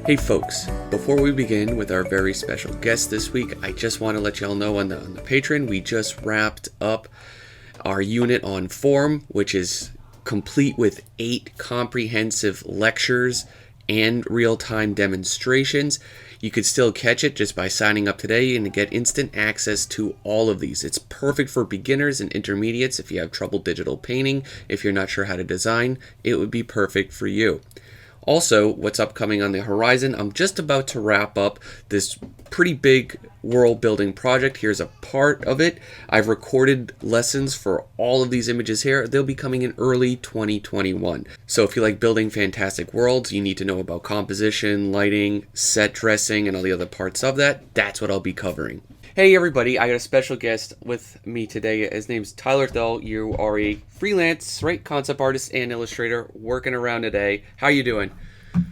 Hey folks, before we begin with our very special guest this week, I just want to let y'all know on the Patreon, we just wrapped up our unit on form, which is complete with 8 comprehensive lectures and real-time demonstrations. You could still catch it just by signing up today and get instant access to all of these. It's perfect for beginners and intermediates. If you have trouble digital painting, if you're not sure how to design, it would be perfect for you. Also, what's upcoming on the horizon, I'm just about to wrap up this pretty big world building project. Here's a part of it. I've recorded lessons for all of these images here. They'll be coming in early 2021. So if you like building fantastic worlds, you need to know about composition, lighting, set dressing, and all the other parts of that. That's what I'll be covering. Hey everybody, I got a special guest with me today. His name's Tyler Thull. You are a freelance, right, concept artist and illustrator working around today. How you doing?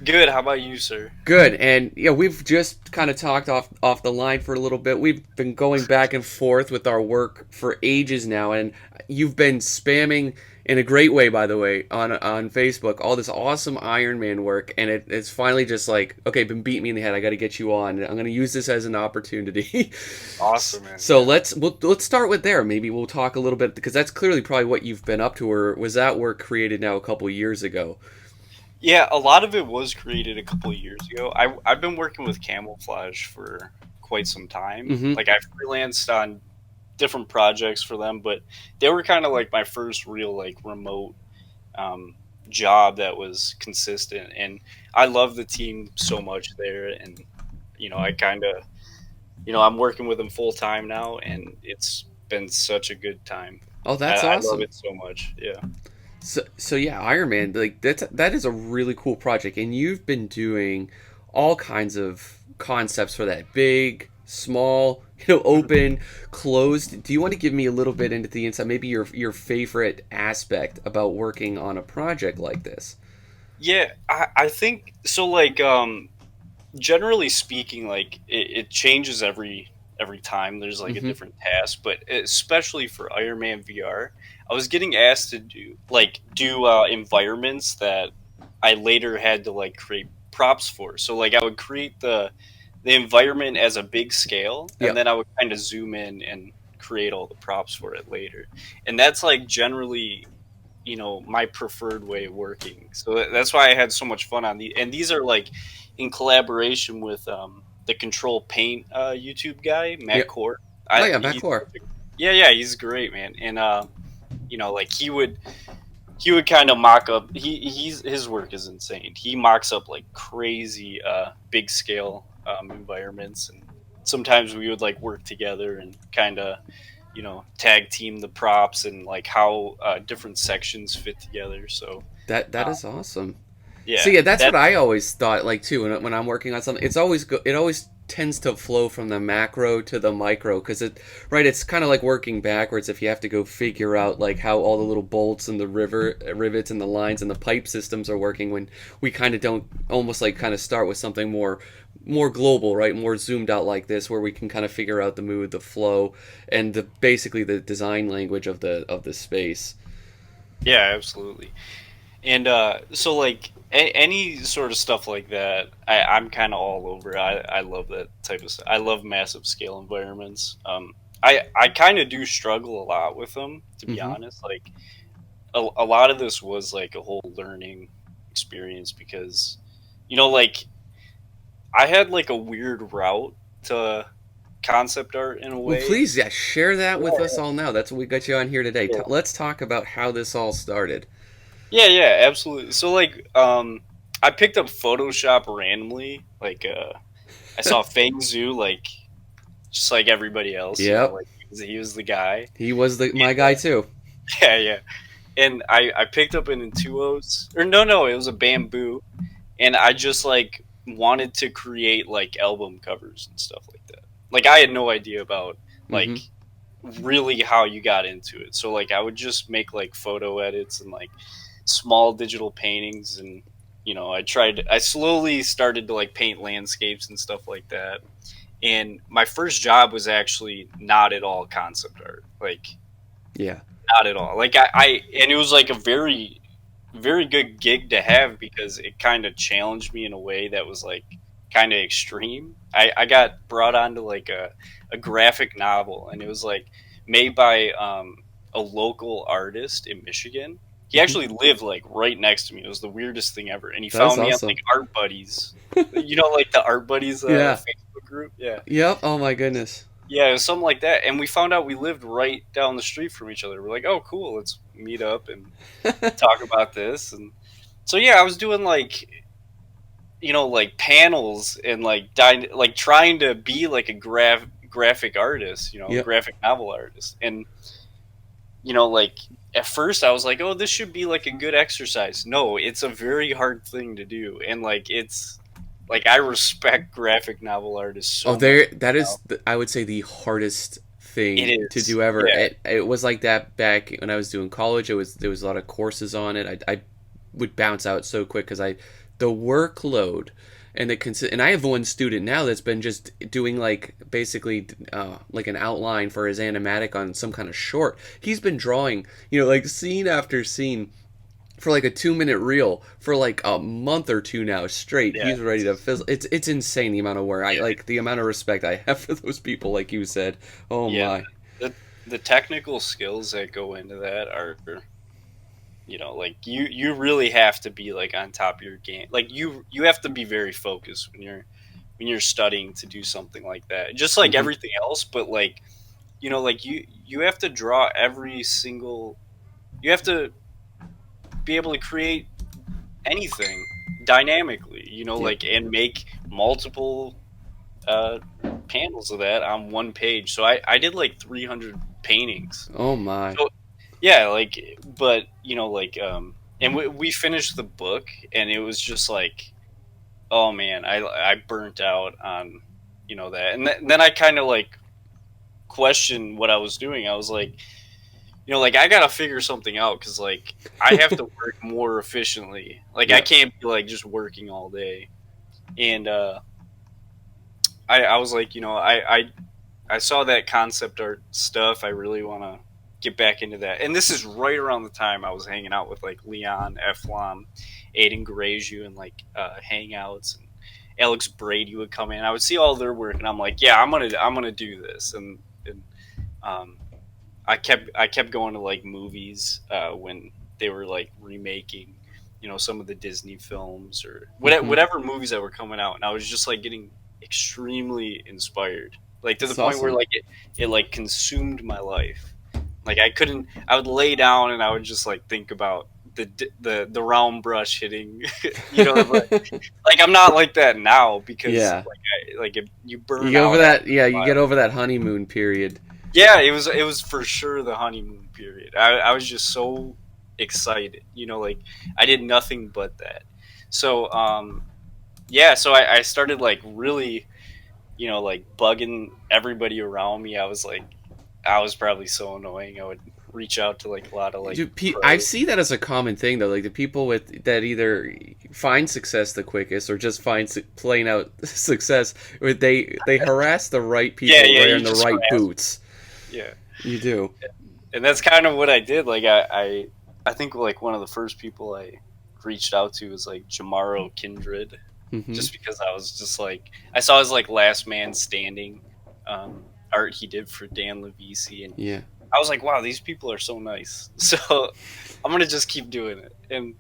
Good. How about you, sir? Good. And yeah, we've just kind of talked off the line for a little bit. We've been going back and forth with our work for ages now, and you've been spamming in a great way, by the way, on Facebook, all this awesome Iron Man work, and it's finally just like, okay, been beating me in the head. I got to get you on. I'm going to use this as an opportunity. Awesome, man. So let's start with there. Maybe we'll talk a little bit because that's clearly probably what you've been up to, or was that work created now a couple years ago? Yeah, a lot of it was created a couple of years ago. I've been working with Camouflage for quite some time. Mm-hmm. Like I freelanced on different projects for them, but they were kind of like my first real like remote job that was consistent. And I love the team so much there. And I kind of I'm working with them full time now, and it's been such a good time. Oh, that's I love awesome. it so much. Yeah. So yeah, Iron Man, like that is a really cool project, and you've been doing all kinds of concepts for that, big, small, open, closed. Do you want to give me a little bit into the inside, maybe your favorite aspect about working on a project like this? Yeah, I think so. Like, generally speaking, like it changes every time. There's like a Mm-hmm. different task, but especially for Iron Man VR, I was getting asked to do environments that I later had to like create props for. So like I would create the environment as a big scale, and Yep. then I would kind of zoom in and create all the props for it later. And that's like generally my preferred way of working. So that's why I had so much fun on these. And these are like in collaboration with the Control Paint YouTube guy, Matt Yep. Court. Oh I yeah, he's backcore. yeah, he's great, man. And like he would kind of mock up. His work is insane. He mocks up like crazy big scale environments, and sometimes we would like work together and kind of tag team the props and like how different sections fit together. So That uh, is awesome. So yeah, yeah, that's what that I always thought. Like too, when I'm working on something, it always tends to flow from the macro to the micro because it's kind of like working backwards if you have to go figure out like how all the little bolts and the rivets and the lines and the pipe systems are working when we kind of don't almost like kind of start with something more global, right? More zoomed out like this, where we can kind of figure out the mood, the flow, and basically the design language of the space. yeah, absolutely. And so like any sort of stuff like that, I'm kind of all over. I love that type of stuff. I love massive scale environments. I kind of do struggle a lot with them, to be Mm-hmm. honest. Like a lot of this was like a whole learning experience because like I had like a weird route to concept art in a Well, way. please, yeah, share that with us Yeah, all now. That's what we got you on here today. yeah, Let's talk about how this all started. yeah, yeah, absolutely. So like, I picked up Photoshop randomly. Like, I saw Feng Zhu, like just like everybody else, Yep, like he was the guy. he was my guy too. Yeah, yeah. And I picked up an Intuos, or no, it was a Bamboo, and I just like wanted to create like album covers and stuff like that. Like I had no idea about Mm-hmm. like really how you got into it. So like I would just make like photo edits and like small digital paintings, and I slowly started to like paint landscapes and stuff like that. And my first job was actually not at all concept art. Like Yeah. not at all. Like I and it was like a very very good gig to have because it kind of challenged me in a way that was like kind of extreme. I got brought onto like a graphic novel, and it was like made by a local artist in Michigan. He Hmm. actually lived like right next to me. It was the weirdest thing ever. And he That's found me on like awesome. Art Buddies. You know, like the Art Buddies Yeah. Facebook group? Yeah. Yep. Oh my goodness. Yeah, it was something like that. And we found out we lived right down the street from each other. We're like, oh, cool. Let's meet up and talk about this. And so, yeah, I was doing like, like panels and like like trying to be like a graphic artist, Yep. graphic novel artist. And like at first I was like, oh, this should be like a good exercise. No, it's a very hard thing to do, and like it's like I respect graphic novel artists Oh, so much there. That is, now. I would say, the hardest thing It to is, do ever. yeah, It was like that back when I was doing college. There was a lot of courses on it. I would bounce out so quick because the workload and and I have one student now that's been just doing like basically like an outline for his animatic on some kind of short. He's been drawing, like scene after scene for like a 2 minute reel for like a month or two now straight. yeah, He's ready to fizzle. It's insane the amount of work. I yeah, like the amount of respect I have for those people, like you said. Oh yeah. my. The technical skills that go into that are, like you really have to be like on top of your game. Like you have to be very focused when you're studying to do something like that. Just like Hmm. everything else, but like like you have to draw every single. You have to be able to create anything dynamically, Yep. like and make multiple uh, panels of that on one page. So I did like 300 paintings. Oh my. So yeah, like, but like, and we finished the book, and it was just like, oh man, I burnt out on that, and then I kind of like questioned what I was doing. I was like, like I gotta figure something out because like I have to work more efficiently. Like I Yep. can't be like just working all day. And I was like, I saw that concept art stuff. I really want to get back into that. And this is right around the time I was hanging out with like Leon Eflon, Aiden Garaju, and like Hangouts, and Alex Brady would come in. I would see all their work, and I'm like, yeah, I'm gonna do this. And um, I kept going to like movies when they were like remaking, some of the Disney films or Hmm. whatever movies that were coming out, and I was just like getting extremely inspired, like to the It's point where awesome. like it like consumed my life. Like I couldn't. I would lay down and I would just like think about the round brush hitting, like I'm not like that now because Yeah. like if you You burn get over out after that. Yeah, a you get while. over that honeymoon period. Yeah, it was for sure the honeymoon period. I was just so excited, like I did nothing but that. So yeah, so I started like really, like bugging everybody around me. I was probably so annoying. I would reach out to like a lot of like I pros. see that as a common thing though. Like the people with that either find success the quickest or just find plain out success. They harass the right Yeah, people yeah, wearing you the just right harass. boots. Yeah, You do. and that's kind of what I did. Like I think like one of the first people I reached out to was like Jamaro Kindred, Hmm. just because I was just like I saw his like Last Man Standing art he did for Dan Levisi, and Yeah, I was like, wow, these people are so nice. So I'm gonna just keep doing it. And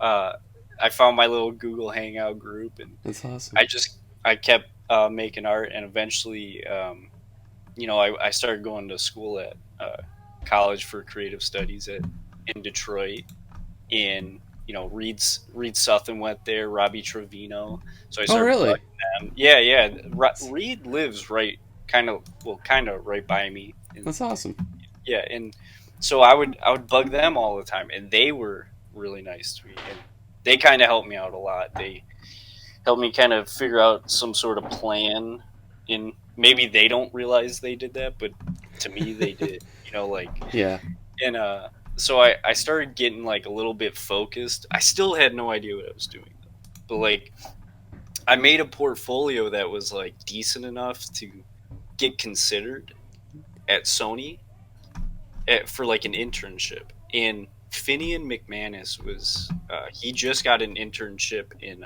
uh, I found my little Google Hangout group, and that's awesome. I kept making art, and eventually, I started going to school at college for creative studies in Detroit. And Reed Sutton went there, Robbie Trevino. So I Oh, started really? bugging them. Yeah, yeah. Reed lives kind of right by me. And That's awesome. yeah, and so I would bug them all the time, and they were really nice to me, and they kind of helped me out a lot. They helped me kind of figure out some sort of plan. In maybe they don't realize they did that, but to me they did. Like Yeah. and so I started getting like a little bit focused. I still had no idea what I was doing, but like I made a portfolio that was like decent enough to get considered at Sony for like an internship. And Finian McManus was he just got an internship in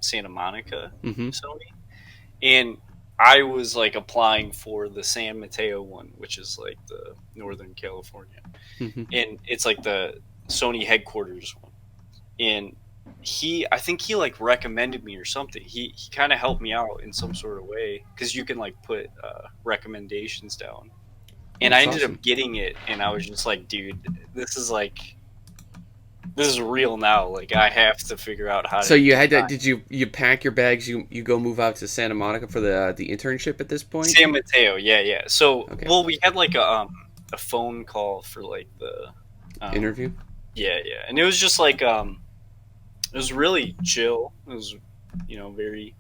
Santa Monica, Mm-hmm. Sony, and I was like applying for the San Mateo one, which is like the Northern California, Mm-hmm. and it's like the Sony headquarters one. And I think he like recommended me or something. He kind of helped me out in some sort of way because you can like put recommendations down. Oh, And I that's ended awesome. up getting it, and I was just like, dude, this is like this is real now. Like I have to figure out how So to you get had to? Did you pack your bags? You go move out to Santa Monica for the internship at this point? San Mateo. Yeah, yeah. So Okay. well, we had like a phone call for like the Interview. yeah, yeah, and it was just like it was really chill. It was very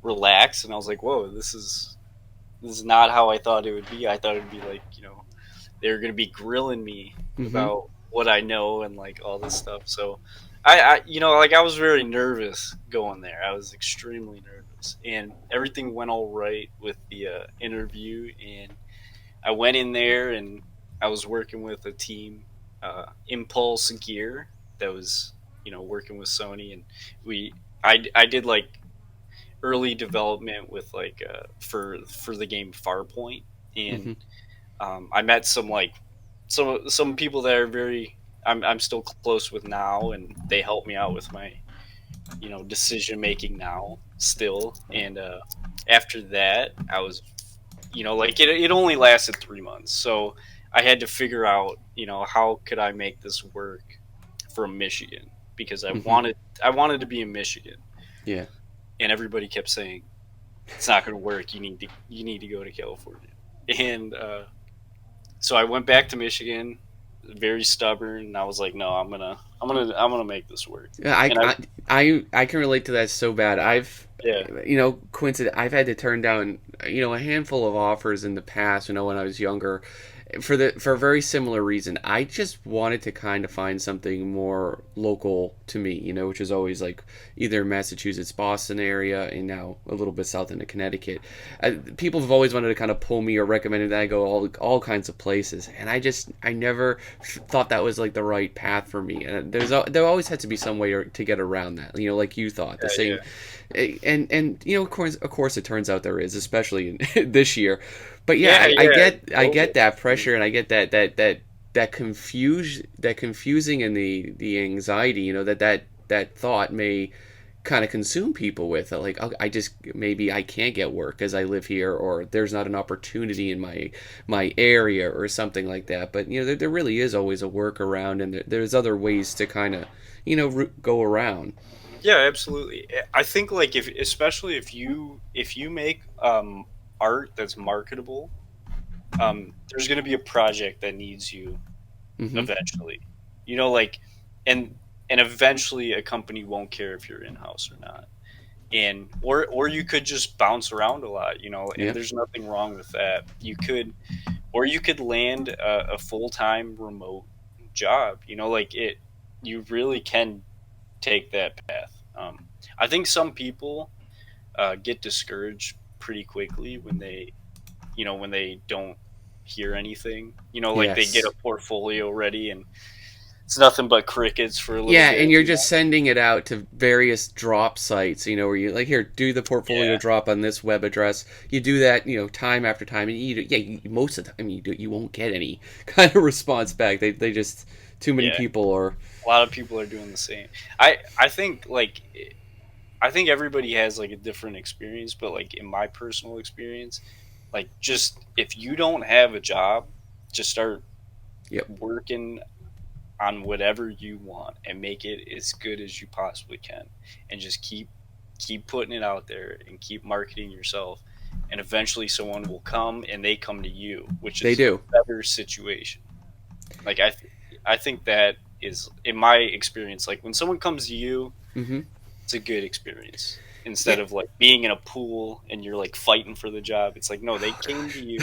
relaxed, and I was like, whoa, this is not how I thought it would be. I thought it'd be like they were gonna be grilling me Mm-hmm. about what I know and like all this stuff. So I I was very nervous going there. I was extremely nervous, and everything went all right with the interview. And I went in there, and I was working with a team, Impulse Gear, that was working with Sony, and I did like early development with like for the game Farpoint, and Mm-hmm. I met some like some people that are very I'm still close with now, and they help me out with my decision making now still. And after that, I was like it only lasted 3 months, so I had to figure out how could I make this work from Michigan, because Mm-hmm. I wanted to be in Michigan, Yeah. and everybody kept saying it's not going to work. You need to go to California, and so I went back to Michigan, very stubborn, and I was like, no, I'm gonna make this work. Yeah, And I I can relate to that so bad. yeah Coincident. I've had to turn down, a handful of offers in the past. When I was younger, for a very similar reason. I just wanted to kind of find something more local to me. Which is always like either Massachusetts, Boston area, and now a little bit south into Connecticut. People have always wanted to kind of pull me or recommended that I go all kinds of places, and I never thought that was like the right path for me. And there always had to be some way to get around that. Like you thought the yeah same, and of course it turns out there is, especially in this year. But yeah, yeah I, I yeah get I totally. get that pressure, and I get that confusing and the anxiety. That thought may kind of consume people with it, like, oh, I just maybe I can't get work as I live here, or there's not an opportunity in my area or something like that. But there really is always a workaround, and there's other ways to kind of go around. Yeah, absolutely. I think like if especially if you make art that's marketable, there's going to be a project that needs you Hmm. eventually. Like, and eventually a company won't care if you're in house or not. And or you could just bounce around a lot, and Yeah. there's nothing wrong with that. You could land a full-time remote job, like it you really can take that path. I think some people get discouraged pretty quickly when they don't hear anything. Like they get a Yes. portfolio ready, and it's nothing but crickets for a little Yeah, and bit. you're just sending it out to various drop sites, where you like, here, do the portfolio Yeah, drop on this web address. You do that, time after time, and most of the time you won't get any kind of response back. They just too many yeah. people are. A lot of people are doing the same. I think like I think everybody has like a different experience, but like in my personal experience, like just if you don't have a job, just start Yep, working on whatever you want and make it as good as you possibly can, and just keep putting it out there and keep marketing yourself, and eventually someone will come and they come to you, which they is do. a better situation. Like I think that is in my experience, like when someone comes to you, Hmm. it's a good experience, instead Yeah. of like being in a pool and you're like fighting for the job. It's like, no, they came to you.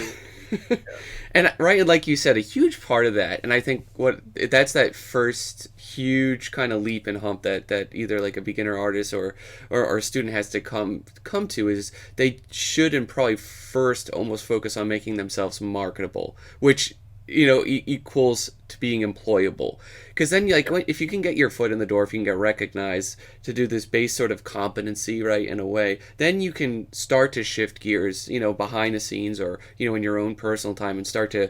And right, like you said, a huge part of that, and I think that's that first huge kind of leap and hump that either like a beginner artist or a student has to come to, is they should and probably first almost focus on making themselves marketable, which equals to being employable. Because then, like, if you can get your foot in the door, if you can get recognized to do this base sort of competency, right, in a way, then you can start to shift gears, behind the scenes, or in your own personal time, and start to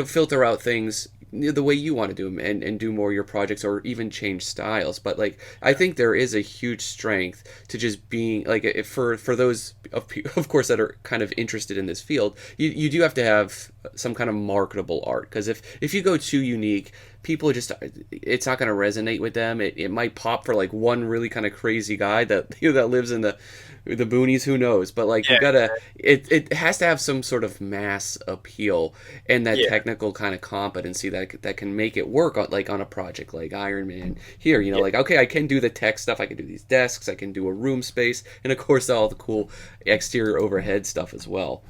filter out things the way you want to do them, and do more of your projects, or even change styles. But like, I think there is a huge strength to just being like, for those of course that are kind of interested in this field, you do have to have some kind of marketable art. Because if you go too unique, people just, it's not going to resonate with them. It might pop for like one really kind of crazy guy that that lives in the boonies, who knows. But like, you Yeah, gotta, it has to have some sort of mass appeal, and that yeah, technical kind of competency that can make it work on, like, on a project like Iron Man here. yeah, Like, okay, I can do the tech stuff, I can do these desks, I can do a room space, and of course all the cool exterior overhead stuff as well.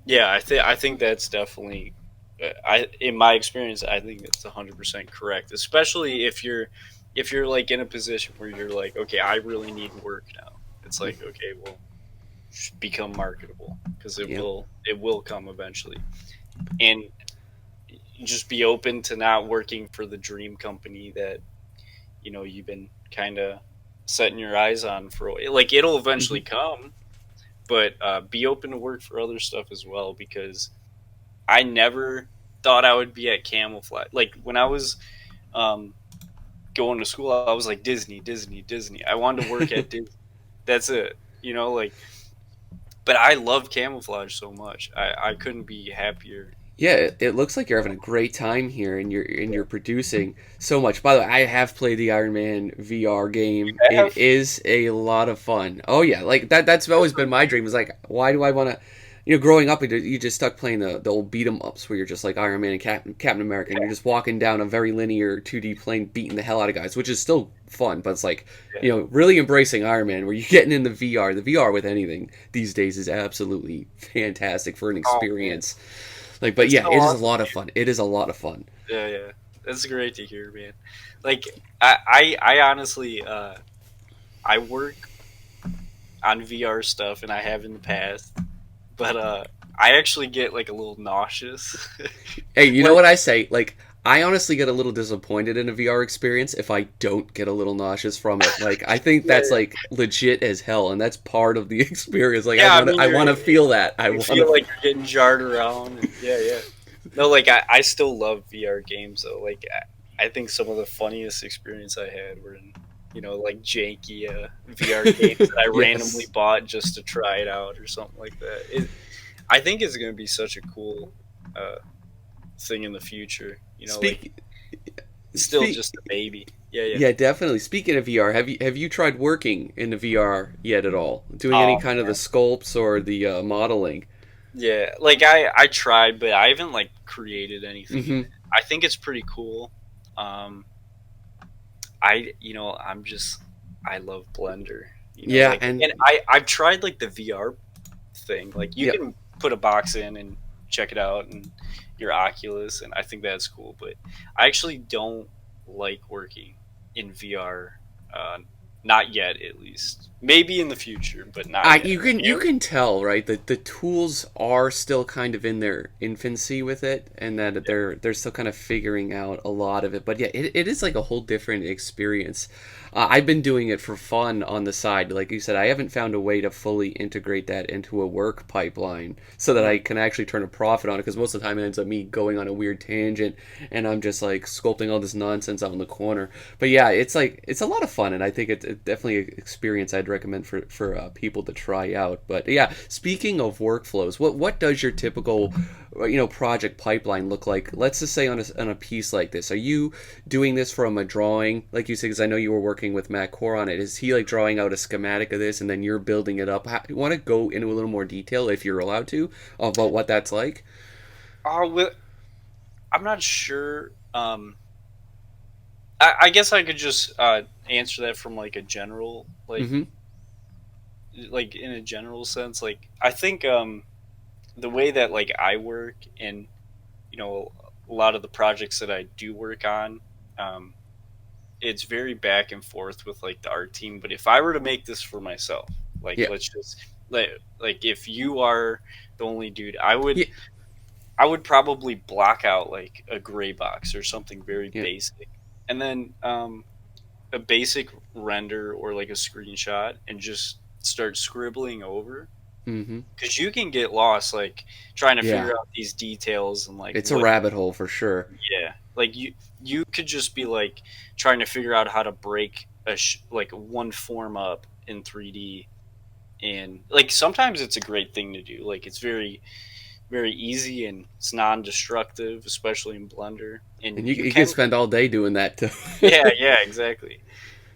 yeah. I think that's definitely. In my experience, I think that's 100% correct. Especially if you're like in a position where you're like, okay, I really need work now. It's like, okay, well, become marketable, because it Yep. will come eventually, and just be open to not working for the dream company that you've been kind of setting your eyes on for like it'll eventually Hmm. come, but be open to work for other stuff as well, because I never thought I would be at Camouflage. Like when I was um, going to school, I was like Disney, Disney, Disney. I wanted to work at Disney. That's it. Like, but I love Camouflage so much. I couldn't be happier. Yeah, it looks like you're having a great time here, and you're producing so much. By the way, I have played the Iron Man VR game. I It have. is a lot of fun. Oh yeah, like that's always been my dream. Is like, why do I want to? Growing up, you just stuck playing the old beat 'em ups where you're just like Iron Man and Captain America, and you're just walking down a very linear 2D plane, beating the hell out of guys, which is still fun. But it's like, Yeah. really embracing Iron Man, where you're getting in the VR. The VR with anything these days is absolutely fantastic for an Oh man, experience. Like, but that's yeah, so it is a awesome. lot of fun. It is a lot of fun. Yeah, yeah. That's great to hear, man. Like I honestly I work on VR stuff, and I have in the past, but I actually get like a little nauseous. Hey, you know when what I say? Like, I honestly get a little disappointed in a VR experience if I don't get a little nauseous from it. Like, I think Yeah, that's like legit as hell, and that's part of the experience. Like, I yeah. I want to, mean, I want to feel that. I you want to. feel like you're getting jarred around, and yeah, yeah. No, like I still love VR games though. Like I think some of the funniest experience I had were in like janky VR games that I randomly Yes. bought just to try it out or something like that. I think it's going to be such a cool uh, thing in the future. Like Speak. it's still Speak. just a baby. Yeah, yeah. Yeah, definitely. Speaking of VR, have you tried working in the VR yet at all? Doing any Oh kind of the man. sculpts or the modeling? Yeah, like I tried, but I haven't like created anything in Hmm. it. I think it's pretty cool. Um, I'm just I love Blender. Yeah, Like, and and I've tried like the VR thing. Like you yeah, can put a box in and check it out, and your Oculus, and I think that's cool. But I actually don't like working in VR. Uh, not yet, at least. Maybe in the future, but not I yet. you You? can tell, right, that the tools are still kind of in their infancy with it, and that Yeah. they're still kind of figuring out a lot of it. But yeah, it is like a whole different experience. I've been doing it for fun on the side. Like you said, I haven't found a way to fully integrate that into a work pipeline so that I Mhm. can actually turn a profit on it. Because most of the time it ends up me going on a weird tangent, and I'm just like sculpting all this nonsense out in the corner. But yeah, it's a lot of fun, and I think it's definitely an experience I'd recommend for people to try out. But yeah, speaking of workflows, what does your typical project pipeline look like? Let's just say on a piece like this, are you doing this from a drawing, like you said? Because I know you were working with Matt Core on it. Is he like drawing out a schematic of this, and then you're building it up? You want to go into a little more detail, if you're allowed to, about what that's like? Well, I'm not sure. I guess I could just answer that from like a general, Mm-hmm. like in a general sense. Like I think the way that like I work, and a lot of the projects that I do work on, um, it's very back and forth with like the art team. But if I were to make this for myself, like Yeah. let's just like if you are the only dude, I would Yeah. I would probably block out like a gray box or something very Yeah. basic, and then a basic render or like a screenshot, and just start scribbling over, Mm-hmm. because you can get lost like trying to Yeah. figure out these details and like It's a what. rabbit hole for sure. Yeah, like you could just be like trying to figure out how to break like one form up in 3D, and like sometimes it's a great thing to do. Like it's very easy and it's non-destructive, especially in Blender, and And you, you you can can. spend all day doing that too. Yeah, yeah, exactly.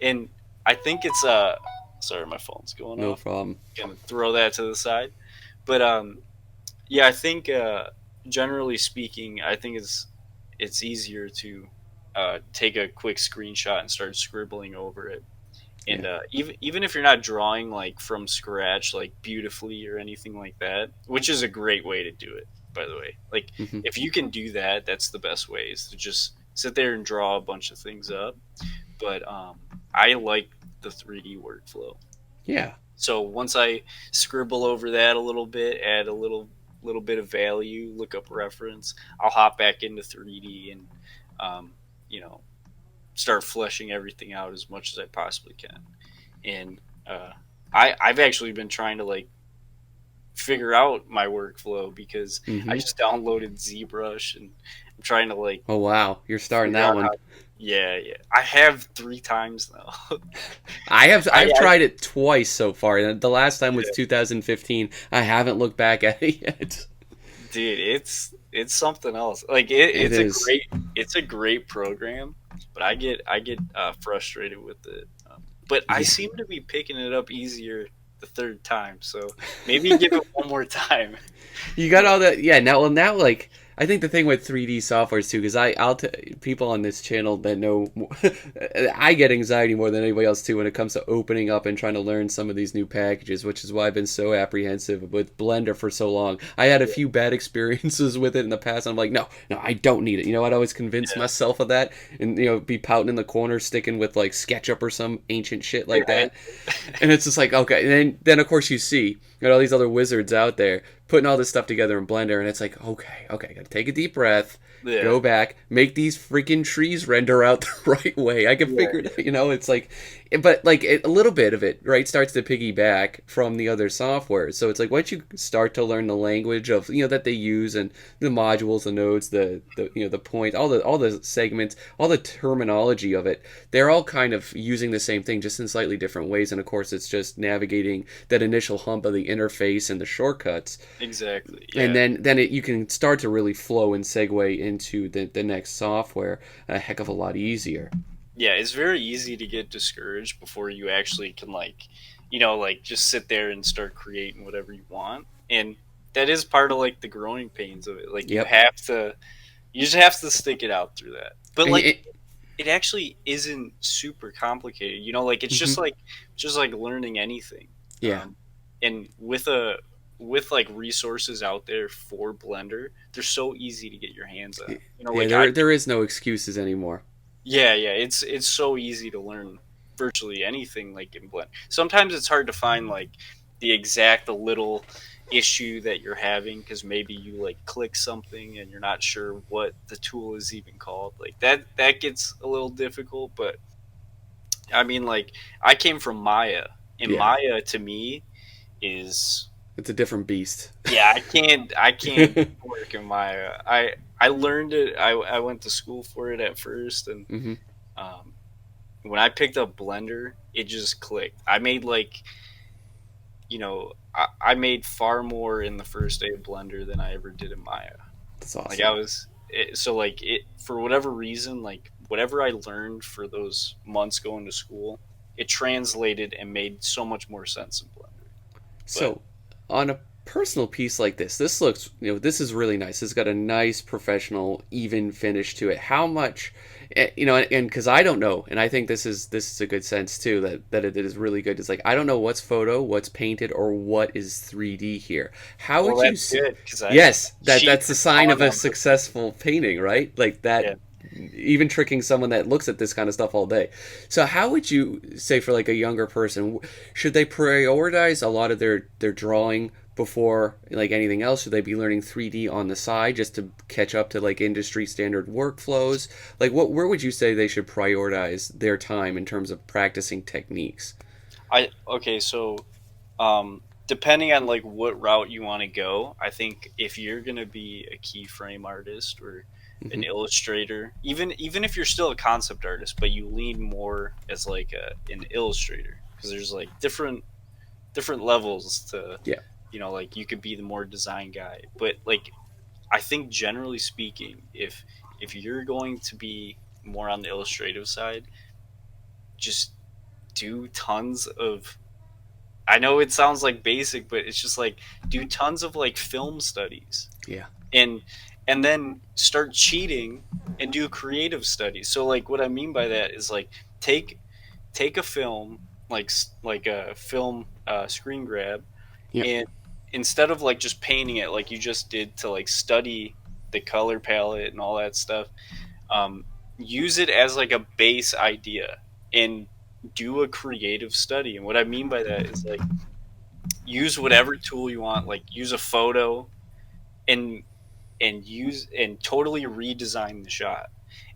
And I think it's sorry, my phone's going No off. problem. Gonna throw that to the side, but yeah, I think generally speaking, I think it's easier to take a quick screenshot and start scribbling over it. And Yeah. even if you're not drawing like from scratch, like beautifully or anything like that, which is a great way to do it, by the way. Like Hmm. if you can do that, that's the best way, is to just sit there and draw a bunch of things up. But I like the 3D workflow. Yeah. So once I scribble over that a little bit, add a little bit of value, look up reference, I'll hop back into 3D and um, you know start fleshing everything out as much as I possibly can. And uh, I've actually been trying to like figure out my workflow, because I Hmm. just downloaded ZBrush, and I'm trying to like Oh wow, you're starting figure that out one. how. Yeah, yeah. I have 3 times now. I've I tried it twice so far. And the last time was yeah, 2015. I haven't looked back at it yet. dude, it's something else. Like It is. it's a great program, but I get frustrated with it. But I Yeah. seem to be picking it up easier the third time. So maybe give it one more time. You got all that, yeah. Now, well, now, like, I think the thing with 3D softwares too, because people on this channel that know, I get anxiety more than anybody else too when it comes to opening up and trying to learn some of these new packages, which is why I've been so apprehensive with Blender for so long. I had a Yeah, few bad experiences with it in the past. And I'm like, no, no, I don't need it. You know, I'd always convince yeah, myself of that, and be pouting in the corner, sticking with like SketchUp or some ancient shit like right. that. And it's just like, okay. And then of course you see, all these other wizards out there putting all this stuff together in Blender, and it's like, okay, okay, gotta take a deep breath, Yeah, go back, make these freaking trees render out the right way. I can yeah, figure it out, it's like, but like a little bit of it, right, starts to piggyback from the other software. So it's like once you start to learn the language of that they use, and the modules, the nodes, the point, all the segments, all the terminology of it, they're all kind of using the same thing just in slightly different ways. And of course, it's just navigating that initial hump of the interface and the shortcuts, exactly. and Yeah, you can start to really flow and segue into the next software a heck of a lot easier. yeah. It's very easy to get discouraged before you actually can like, like just sit there and start creating whatever you want, and that is part of like the growing pains of it. Like Yep. you just have to stick it out through that. But And like it actually isn't super complicated. Like it's mhm. just like learning anything. Yeah. And with like resources out there for Blender, they're so easy to get your hands on. Yeah, Like I there is no excuses anymore. yeah, yeah, it's so easy to learn virtually anything like in Blender. Sometimes it's hard to find like the exact little issue that you're having, because maybe you like click something and you're not sure what the tool is even called. Like that gets a little difficult, but I mean, like I came from Maya, and Yeah, Maya to me is. it's a different beast. Yeah, I can't work in Maya. I learned it. I went to school for it at first, and Hmm. um, when I picked up Blender, it just clicked. I made like I made far more in the first day of Blender than I ever did in Maya. That's Like I awesome. was so like it for whatever reason, like whatever I learned for those months going to school, it translated and made so much more sense in Blender. But So, on a personal piece like this looks, this is really nice. It's got a nice, professional, even finish to it. How much, and because I don't know, and I think this is a good sense too, that it is really good. It's like I don't know what's photo, what's painted, or what is 3D here. How well, would you? that's good because I Yes, cheat that's the sign of on a them. successful painting, right? Like that, Yeah. even tricking someone that looks at this kind of stuff all day. So how would you say for like a younger person, should they prioritize a lot of their drawing before like anything else? Should they be learning 3D on the side just to catch up to like industry standard workflows? Like what where would you say they should prioritize their time in terms of practicing techniques? I okay, so depending on like what route you want to go, I think if you're gonna be a keyframe artist or an Hmm. illustrator, even if you're still a concept artist, but you lean more as like an illustrator, because there's like different levels to, Yeah. like you could be the more design guy, but like I think generally speaking, if you're going to be more on the illustrative side, just do tons of, I know it sounds like basic, but it's just like do tons of like film studies, Yeah. and and then start cheating and do creative studies. So like what I mean by that is like take take a film, like a film screen grab, Yeah. and instead of like just painting it like you just did to like study the color palette and all that stuff, um, use it as like a base idea and do a creative study. And what I mean by that is like use whatever tool you want, like use a photo and use and totally redesign the shot.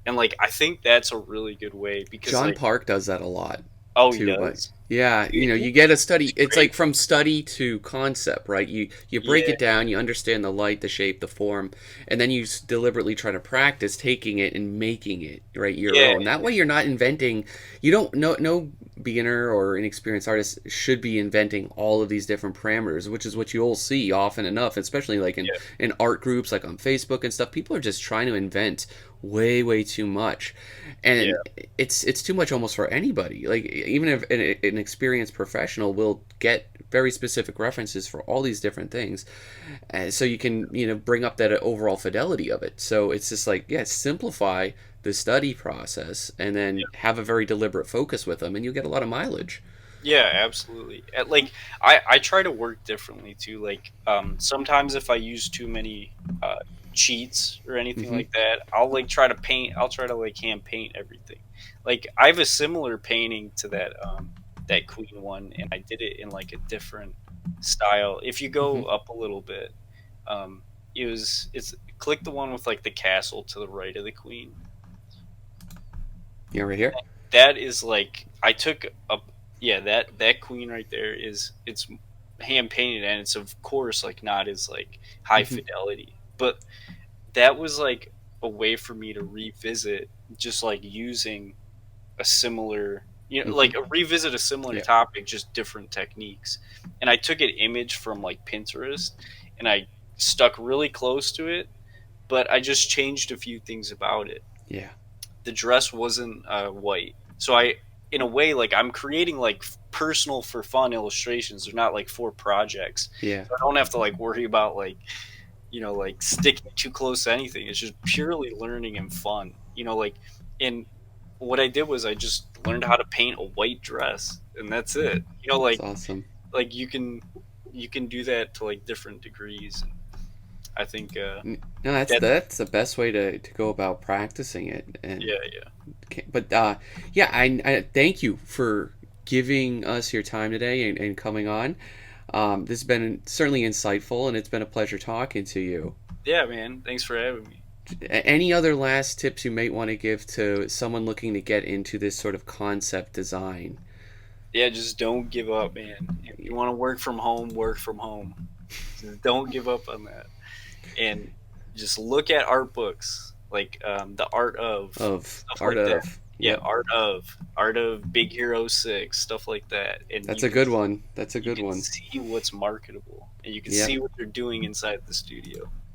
And like I think that's a really good way because John like, Park does that a lot oh, he too, but does. yeah, He- you get a study. He's It's great. like from study to concept, right? You break Yeah, it down, you understand the light, the shape, the form, and then you deliberately try to practice taking it and making it right your yeah, own. That way, you're not inventing. You don't no beginner or inexperienced artist should be inventing all of these different parameters, which is what you'll see often enough, especially like yeah, in art groups like on Facebook and stuff. People are just trying to invent way too much, and yeah, it's too much almost for anybody. Like even if an experienced professional will get very specific references for all these different things, so you can bring up that overall fidelity of it. So it's just like, yeah, simplify the study process and then have a very deliberate focus with them, and you'll get a lot of mileage. yeah, absolutely. Like I try to work differently too. Like sometimes if I use too many cheats or anything Hmm. like that, I'll like try to paint. I'll try to like hand paint everything. Like I have a similar painting to that queen one, and I did it in like a different style. If you Hmm. go up a little bit, um, it's click the one with like the castle to the right of the queen. Right here. That is like I took a, yeah, that queen right there is, it's hand painted, and it's of course like not as like high Hmm. fidelity, but that was like a way for me to revisit just like using a similar, Hmm. like a revisit a similar Yeah. topic, just different techniques. And I took an image from like Pinterest and I stuck really close to it, but I just changed a few things about it. Yeah. The dress wasn't white, so I, in a way, like I'm creating like personal for fun illustrations. They're not like for projects, Yeah. so I don't have to like worry about like, like sticking too close to anything. It's just purely learning and fun. Like, and what I did was I just learned how to paint a white dress, and that's it. That's Like awesome. you can do that to like different degrees. And I think No, that's that that's the best way to go about practicing it. And yeah, yeah, but yeah, I thank you for giving us your time today and coming on. This has been certainly insightful, and it's been a pleasure talking to you. yeah, man. Thanks for having me. Any other last tips you might want to give to someone looking to get into this sort of concept design? Yeah, just don't give up, man. If you want to work from home, work from home. Just don't give up on that. And just look at art books, like the art of Of stuff art like that. of. Yeah, Yep, art of Big Hero 6, stuff like that. And that's a good one. That's a you good can one. see what's marketable, and you can Yeah. see what they're doing inside the studio.